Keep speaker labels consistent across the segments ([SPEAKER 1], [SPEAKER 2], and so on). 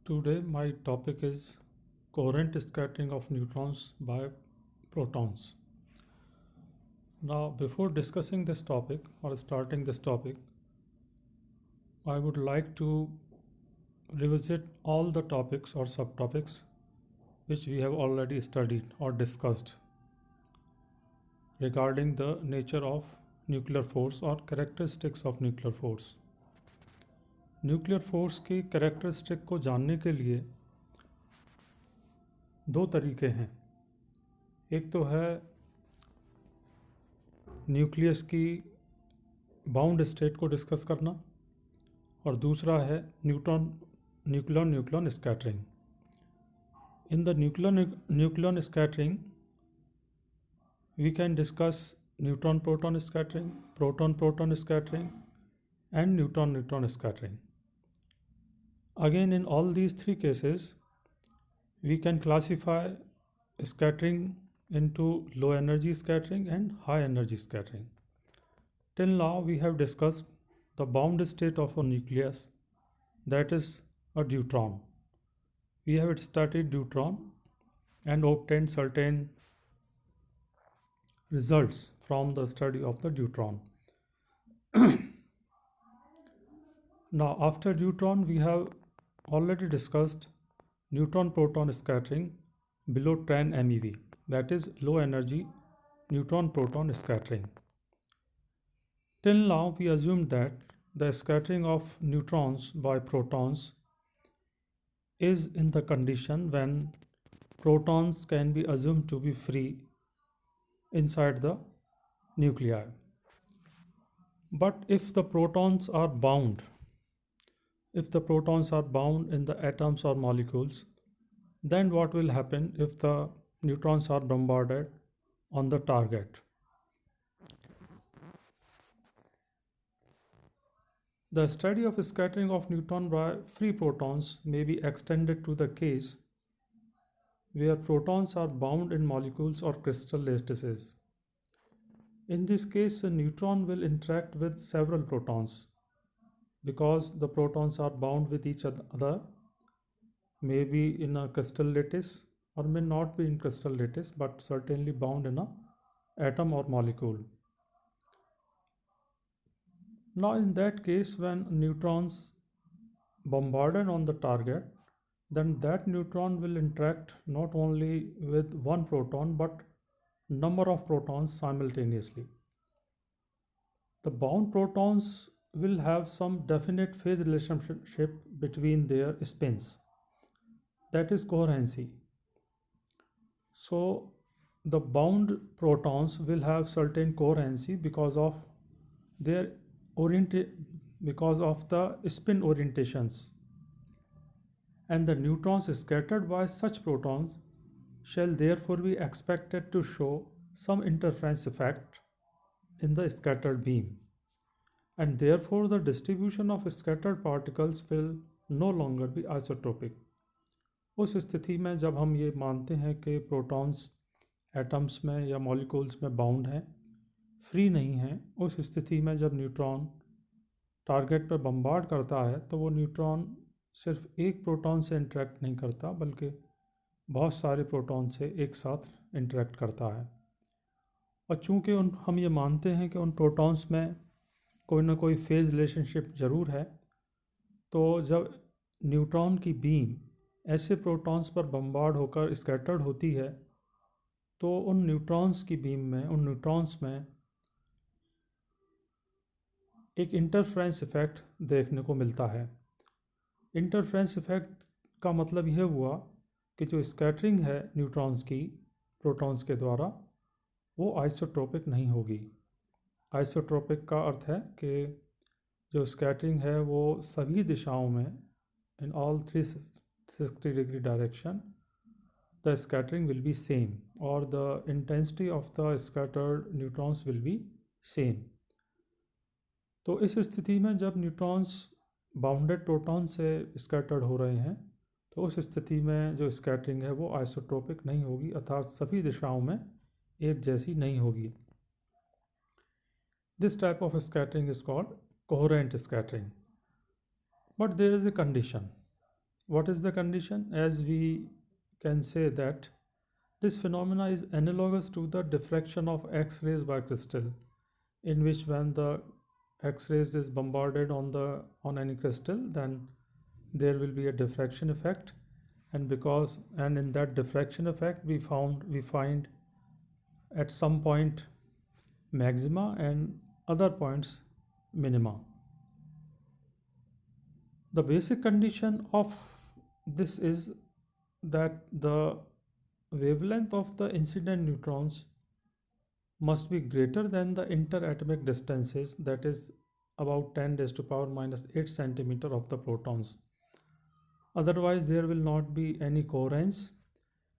[SPEAKER 1] Today, my topic is coherent scattering of neutrons by protons. Now, before discussing this topic or starting this topic, I would like to revisit all the topics or subtopics which we have already studied or discussed regarding the nature of nuclear force or characteristics of nuclear force. Nuclear force की characteristic को जानने के लिए दो तरीके हैं। एक तो है न्यूक्लियस की बाउंड स्टेट को डिस्कस करना और दूसरा है nucleon scattering. In the nucleon scattering we can discuss neutron proton scattering, proton proton scattering and neutron scattering. Again, in all these three cases, we can classify scattering into low energy scattering and high energy scattering. Till now, we have discussed the bound state of a nucleus, that is a deuteron. We have studied deuteron and obtained certain results from the study of the deuteron. Now, after deuteron, we have already discussed neutron-proton scattering below 10 MeV, that is low energy neutron-proton scattering. Till now, we assumed that the scattering of neutrons by protons is in the condition when protons can be assumed to be free inside the nuclei. But if the protons are bound in the atoms or molecules, then what will happen if the neutrons are bombarded on the target? The study of scattering of neutron by free protons may be extended to the case where protons are bound in molecules or crystal lattices. In this case, a neutron will interact with several protons because the protons are bound with each other, maybe in a crystal lattice or may not be in crystal lattice, but certainly bound in a atom or molecule. Now, in that case, when neutrons bombarded on the target, then that neutron will interact not only with one proton but number of protons simultaneously. The bound protons will have some definite phase relationship between their spins, that is coherency. So the bound protons will have certain coherency because of their because of the spin orientations, and the neutrons scattered by such protons shall therefore be expected to show some interference effect in the scattered beam, and therefore the distribution of scattered particles will no longer be isotropic. उस स्थिति में जब हम ये मानते हैं कि protons atoms में या मॉलिक्यूल्स में बाउंड हैं, फ्री नहीं हैं, उस स्थिति में जब न्यूट्रॉन टारगेट पर बम्बार्ड करता है तो वो न्यूट्रॉन सिर्फ एक प्रोटॉन से इंटरेक्ट नहीं करता बल्कि बहुत सारे प्रोटॉन से एक साथ इंटरेक्ट करता है। और चूँकि हम ये मानते हैं कि उन प्रोटॉन्स में कोई ना कोई फेज़ रिलेशनशिप ज़रूर है, तो जब न्यूट्रॉन की बीम ऐसे प्रोटॉन्स पर बम्बार्ड होकर स्कैटर्ड होती है तो उन न्यूट्रॉन्स की बीम में, उन न्यूट्रॉन्स में एक इंटरफ्रेंस इफ़ेक्ट देखने को मिलता है। इंटरफ्रेंस इफ़ेक्ट का मतलब यह हुआ कि जो स्कैटरिंग है न्यूट्रॉन्स की प्रोटॉन्स के द्वारा वो आइसोट्रोपिक नहीं होगी। आइसोट्रोपिक का अर्थ है कि जो स्कैटरिंग है वो सभी दिशाओं में, in all 360 degree direction, the scattering will be same or the intensity of the scattered neutrons will be same. तो इस स्थिति में जब न्यूट्रॉन्स बाउंडेड प्रोटॉन से स्कैटर्ड हो रहे हैं तो उस स्थिति में जो स्कैटरिंग है वो आइसोट्रोपिक नहीं होगी, अर्थात सभी दिशाओं में एक जैसी नहीं होगी। This type of scattering is called coherent scattering. But there is a condition. What is the condition? As we can say that this phenomena is analogous to the diffraction of X-rays by crystal, in which when the X-rays is bombarded on any crystal, then there will be a diffraction effect, and in that diffraction effect we find at some point maxima and other points minima. The basic condition of this is that the wavelength of the incident neutrons must be greater than the interatomic distances, that is about 10 raised to power minus 8 centimeter of the protons. Otherwise there will not be any coherence,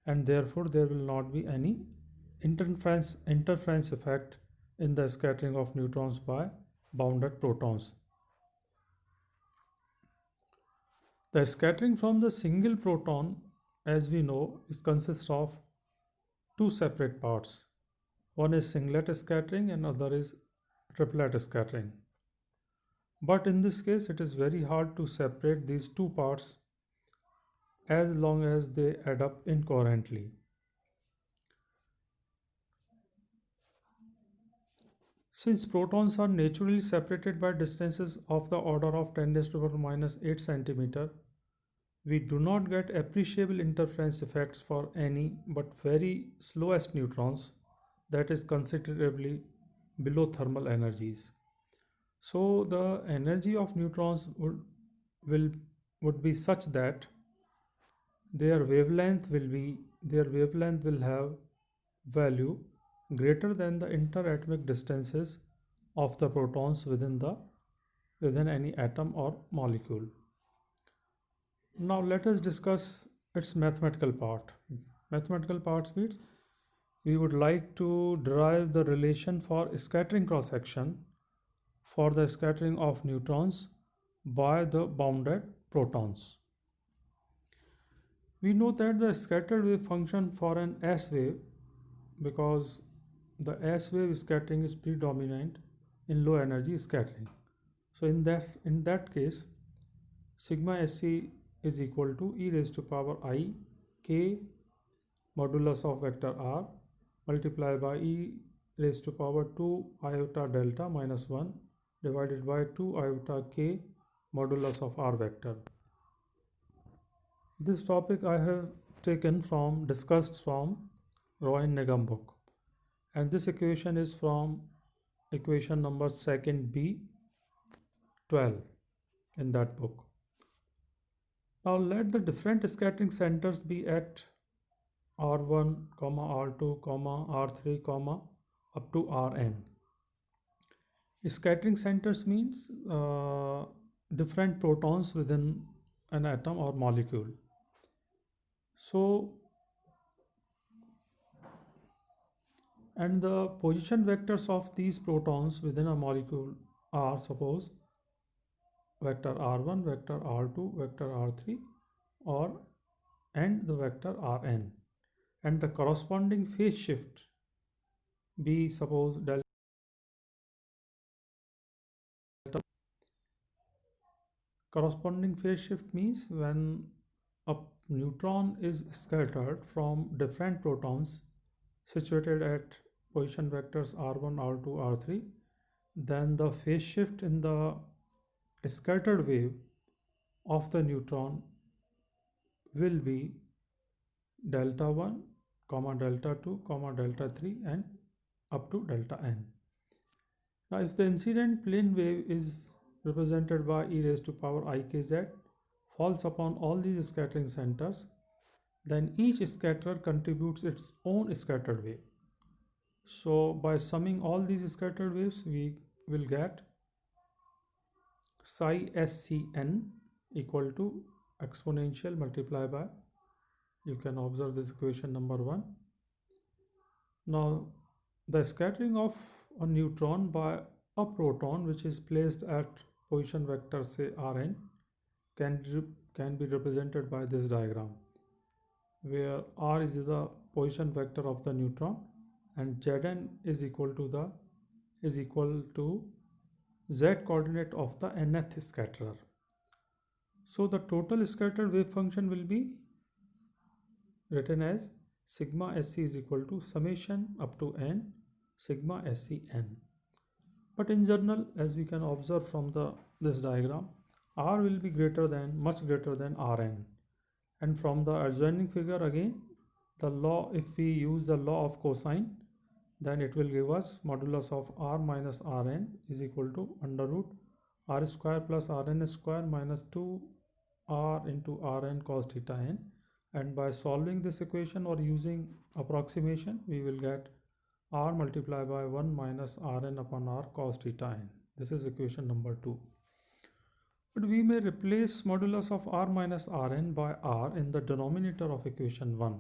[SPEAKER 1] and therefore there will not be any interference effect in the scattering of neutrons by bounded protons. The scattering from the single proton, as we know, consists of two separate parts. One is singlet scattering and other is triplet scattering. But in this case, it is very hard to separate these two parts as long as they add up incoherently. Since protons are naturally separated by distances of the order of 10 raised to the power minus 8 centimeter, we do not get appreciable interference effects for any but very slowest neutrons, that is considerably below thermal energies. So the energy of neutrons will would be such that their wavelength will have value greater than the interatomic distances of the protons within any atom or molecule. Now let us discuss its mathematical part. Mathematical part means we would like to derive the relation for scattering cross section for the scattering of neutrons by the bounded protons. We know that the scattered wave function for an S wave, because the S wave scattering is predominant in low energy scattering. So in that case, sigma Sc is equal to e raised to power I k modulus of vector r multiplied by e raised to power 2 iota delta minus 1 divided by 2 iota k modulus of r vector. This topic I have discussed from Roy and Nigam book, and this equation is from equation number 2nd B 12 in that book. Now let the different scattering centers be at R1, R2, R3, up to Rn. Scattering centers means different protons within an atom or molecule. So, and the position vectors of these protons within a molecule are, suppose, vector R1, vector R2, vector R3, or and the vector Rn, and the corresponding phase shift be, suppose, delta. Corresponding phase shift means when a neutron is scattered from different protons situated at position vectors r1, r2, r3, then the phase shift in the scattered wave of the neutron will be delta 1, comma delta 2, comma delta 3, and up to delta n. Now, if the incident plane wave is represented by e raised to power ikz falls upon all these scattering centers, then each scatterer contributes its own scattered wave. So by summing all these scattered waves, we will get psi scn equal to exponential multiplied by, you can observe this equation number 1. Now the scattering of a neutron by a proton which is placed at position vector say Rn can be represented by this diagram, where R is the position vector of the neutron and Zn is equal to z coordinate of the nth scatterer. So the total scattered wave function will be written as sigma sc is equal to summation up to n sigma scn. But in general, as we can observe from this diagram, r will be greater than, much greater than rn. And from the adjoining figure again, the law, if we use the law of cosine, then it will give us modulus of r minus rn is equal to under root r square plus rn square minus 2r into rn cos theta n. And by solving this equation or using approximation, we will get r multiplied by 1 minus rn upon r cos theta n. This is equation number 2. But we may replace modulus of r minus rn by r in the denominator of equation 1,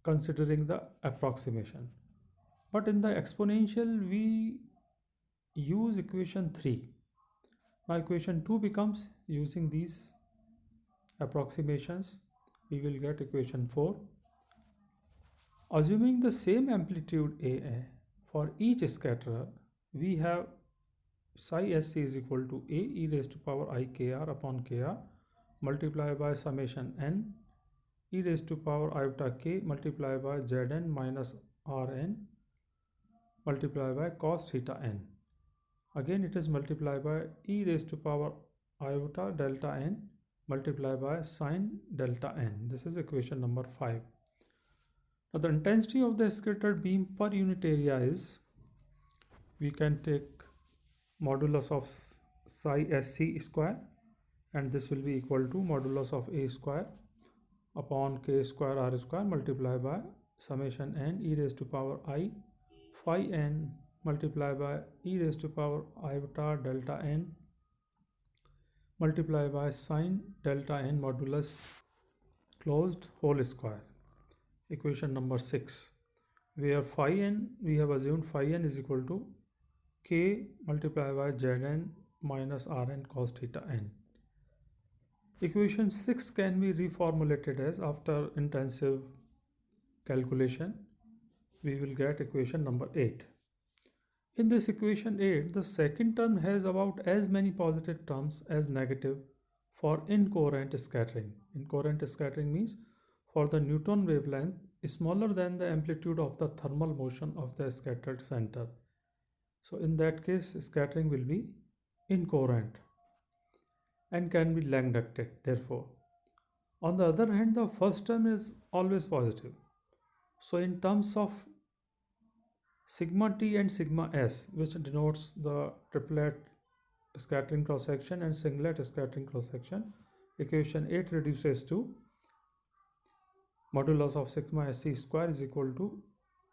[SPEAKER 1] considering the approximation. But in the exponential, we use equation 3. Now equation 2 becomes, using these approximations, we will get equation 4. Assuming the same amplitude AA for each scatterer, we have psi sc is equal to a e raised to power I kr upon kr multiplied by summation n e raised to power iota k multiplied by zn minus rn multiplied by cos theta n. Again it is multiplied by e raised to power iota delta n multiplied by sine delta n. This is equation number 5. Now the intensity of the scattered beam per unit area is, we can take modulus of psi sc square, and this will be equal to modulus of a square upon k square r square multiplied by summation n e raised to power I phi n multiplied by e raised to power iota delta n multiplied by sine delta n modulus closed whole square. Equation number 6, where phi n, we have assumed phi n is equal to k multiplied by zn minus rn cos theta n. Equation 6 can be reformulated as, after intensive calculation, we will get equation number 8. In this equation 8, the second term has about as many positive terms as negative for incoherent scattering. Incoherent scattering means for the Newton wavelength smaller than the amplitude of the thermal motion of the scattered center. So in that case, scattering will be incoherent and can be Langdacted, therefore. On the other hand, the first term is always positive. So in terms of sigma t and sigma s, which denotes the triplet scattering cross section and singlet scattering cross section, equation 8 reduces to modulus of sigma sc square is equal to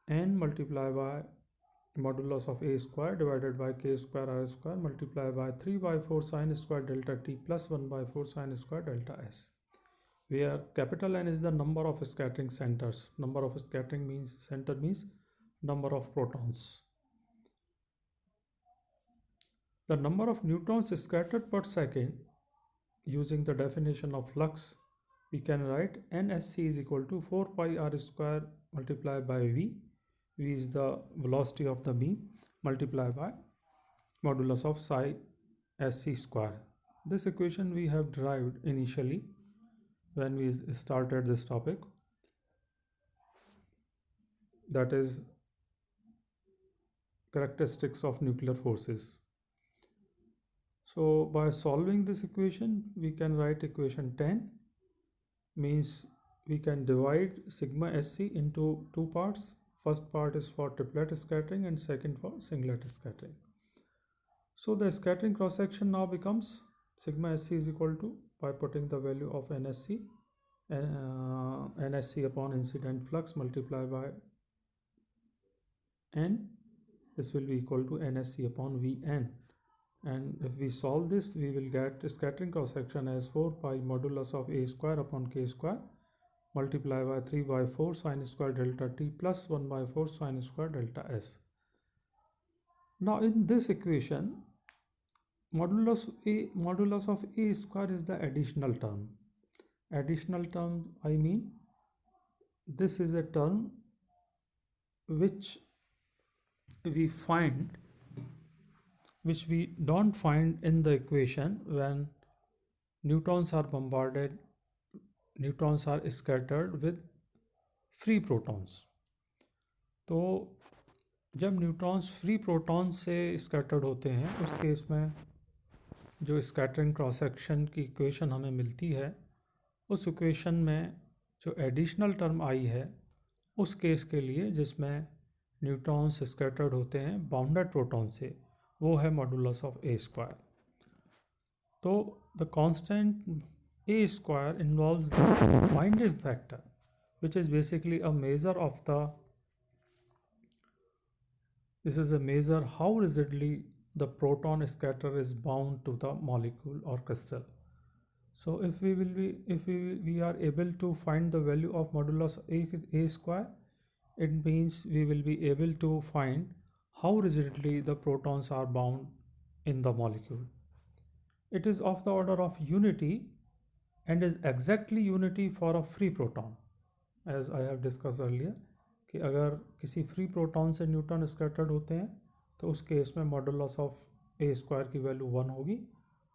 [SPEAKER 1] n multiplied by modulus of a square divided by k square r square multiplied by 3 by 4 sine square delta t plus 1 by 4 sine square delta s, where capital N is the number of scattering centers. Number of scattering means center means number of protons. The number of neutrons scattered per second, using the definition of flux, we can write nsc is equal to 4 pi r square multiplied by v. V is the velocity of the beam multiplied by modulus of psi sc square. This equation we have derived initially when we started this topic, that is characteristics of nuclear forces. So by solving this equation, we can write equation 10, means we can divide sigma sc into two parts. First part is for triplet scattering and second for singlet scattering. So the scattering cross section now becomes sigma sc is equal to, by putting the value of nsc, nsc upon incident flux multiplied by n, this will be equal to nsc upon vn. And if we solve this, we will get scattering cross section as 4 pi modulus of a square upon k square multiplied by 3 by 4 sine square delta t plus 1 by 4 sine square delta s. Now in this equation, modulus of a square is the additional term. Additional term, I mean, this is a term which we find which we don't find in the equation when neutrons are bombarded, neutrons are scattered with free protons. तो जब neutrons free protons से scattered होते हैं उस case में जो scattering cross section की equation हमें मिलती है, उस इक्वेशन में जो एडिशनल टर्म आई है उस केस के लिए जिसमें न्यूट्रॉन्स स्कैटर्ड होते हैं बाउंडेड प्रोटॉन से, वो है मॉडुलस ऑफ ए स्क्वायर. तो the constant A square involves the binding factor which is basically a measure of the this is a measure how rigidly the proton scatter is bound to the molecule or crystal. So if we are able to find the value of modulus a square, it means we will be able to find how rigidly the protons are bound in the molecule. It is of the order of unity and is exactly unity for a free proton. As I have discussed earlier कि अगर किसी free proton से neutron scattered होते हैं तो उस case में modulus of a square की वैल्यू 1 होगी,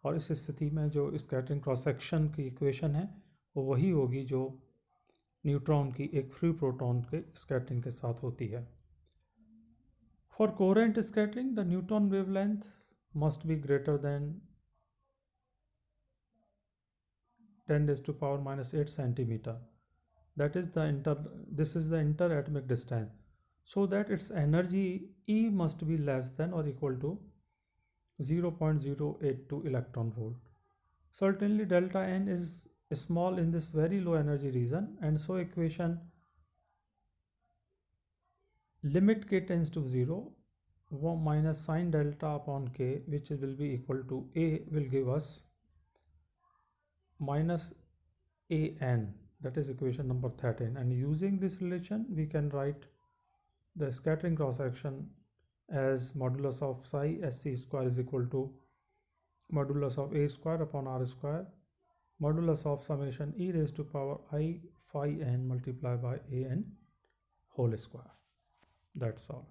[SPEAKER 1] और इस स्थिति में जो स्कैटरिंग क्रॉस सेक्शन की इक्वेशन है वो वही होगी जो न्यूट्रॉन की एक फ्री प्रोटॉन के स्कैटरिंग के साथ होती है. For coherent scattering the neutron wavelength must be greater than 10⁻⁻8 centimeter. That is this is the interatomic distance, so that its energy E must be less than or equal to 0.082 electron volt. Certainly delta n is small in this very low energy region, and so equation limit k tends to 0, 1 minus sine delta upon k, which will be equal to A, will give us minus an. That is equation number 13, and using this relation we can write the scattering cross section as modulus of psi sc square is equal to modulus of a square upon r square modulus of summation e raised to power I phi n multiplied by a n whole square. That's all.